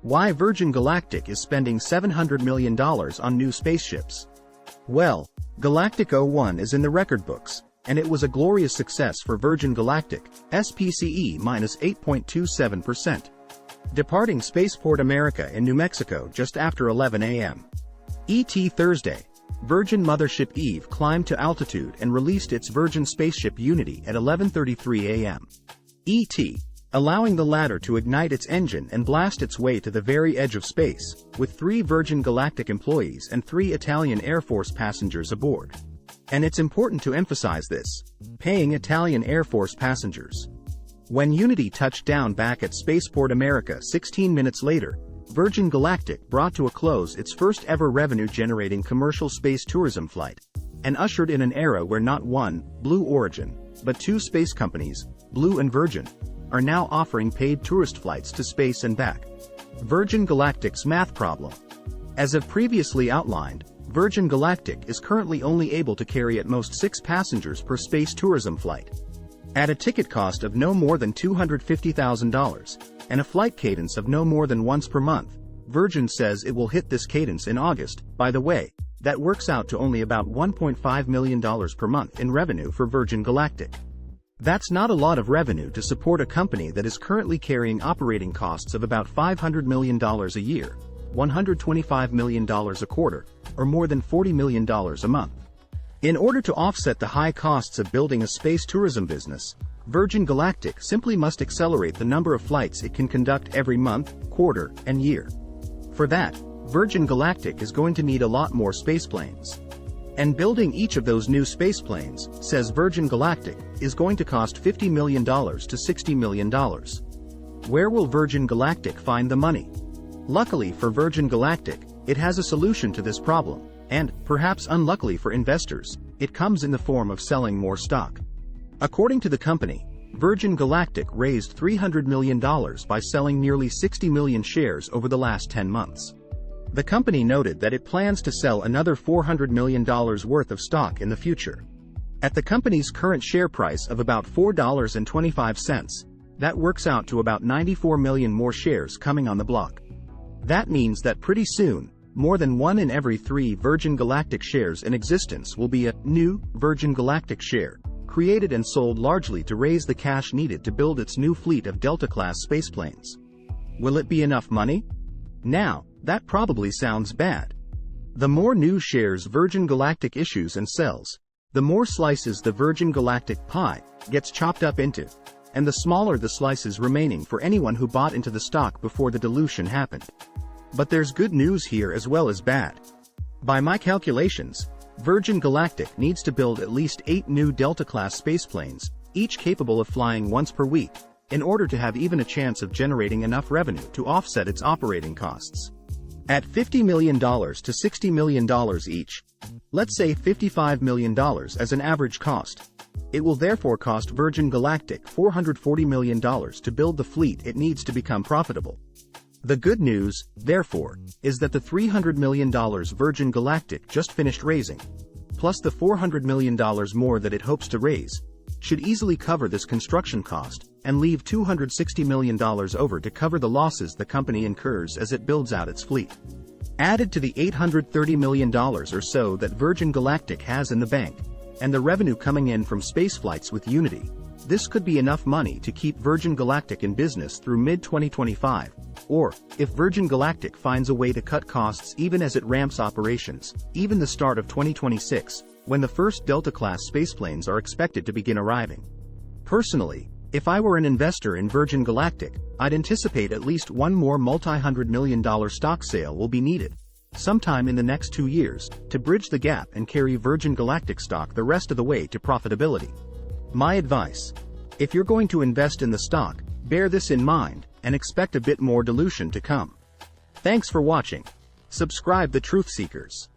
Why Virgin Galactic is spending $700 million on new spaceships. Well, Galactic 01 is in the record books, and it was a glorious success for Virgin Galactic, SPCE minus 8.27%. Departing Spaceport America in New Mexico just after 11 a.m. ET Thursday, Virgin Mothership Eve climbed to altitude and released its Virgin spaceship Unity at 11:33 a.m. ET, allowing the latter to ignite its engine and blast its way to the very edge of space, with 3 Virgin Galactic employees and 3 Italian Air Force passengers aboard. And it's important to emphasize this: paying Italian Air Force passengers. When Unity touched down back at Spaceport America 16 minutes later, Virgin Galactic brought to a close its first ever revenue-generating commercial space tourism flight, and ushered in an era where not one, Blue Origin, but 2 space companies, Blue and Virgin, are now offering paid tourist flights to space and back. Virgin Galactic's math problem. As of previously outlined, Virgin Galactic is currently only able to carry at most 6 passengers per space tourism flight. At a ticket cost of no more than $250,000, and a flight cadence of no more than once per month, Virgin says it will hit this cadence in August. By the way, that works out to only about $1.5 million per month in revenue for Virgin Galactic. That's not a lot of revenue to support a company that is currently carrying operating costs of about $500 million a year, $125 million a quarter, or more than $40 million a month. In order to offset the high costs of building a space tourism business, Virgin Galactic simply must accelerate the number of flights it can conduct every month, quarter, and year. For that, Virgin Galactic is going to need a lot more spaceplanes. And building each of those new spaceplanes, says Virgin Galactic, is going to cost $50 million to $60 million. Where will Virgin Galactic find the money? Luckily for Virgin Galactic, it has a solution to this problem, and, perhaps unluckily for investors, it comes in the form of selling more stock. According to the company, Virgin Galactic raised $300 million by selling nearly 60 million shares over the last 10 months. The company noted that it plans to sell another $400 million worth of stock in the future. At the company's current share price of about $4.25, that works out to about 94 million more shares coming on the block. That means that pretty soon, more than 1 in every 3 Virgin Galactic shares in existence will be a new Virgin Galactic share, created and sold largely to raise the cash needed to build its new fleet of Delta-class spaceplanes. Will it be enough money? Now, that probably sounds bad. The more new shares Virgin Galactic issues and sells, the more slices the Virgin Galactic pie gets chopped up into, and the smaller the slices remaining for anyone who bought into the stock before the dilution happened. But there's good news here as well as bad. By my calculations, Virgin Galactic needs to build at least 8 new Delta-class spaceplanes, each capable of flying once per week, in order to have even a chance of generating enough revenue to offset its operating costs. At $50 million to $60 million each, let's say $55 million as an average cost, it will therefore cost Virgin Galactic $440 million to build the fleet it needs to become profitable. The good news, therefore, is that the $300 million Virgin Galactic just finished raising, plus the $400 million more that it hopes to raise, should easily cover this construction cost, and leave $260 million over to cover the losses the company incurs as it builds out its fleet. Added to the $830 million or so that Virgin Galactic has in the bank, and the revenue coming in from spaceflights with Unity, this could be enough money to keep Virgin Galactic in business through mid-2025, or, if Virgin Galactic finds a way to cut costs even as it ramps operations, even the start of 2026, when the first Delta-class spaceplanes are expected to begin arriving. Personally, if I were an investor in Virgin Galactic, I'd anticipate at least one more multi-$100 million stock sale will be needed, sometime in the next 2 years, to bridge the gap and carry Virgin Galactic stock the rest of the way to profitability. My advice: if you're going to invest in the stock, bear this in mind, and expect a bit more dilution to come. Thanks for watching. Subscribe the Truth Seekers.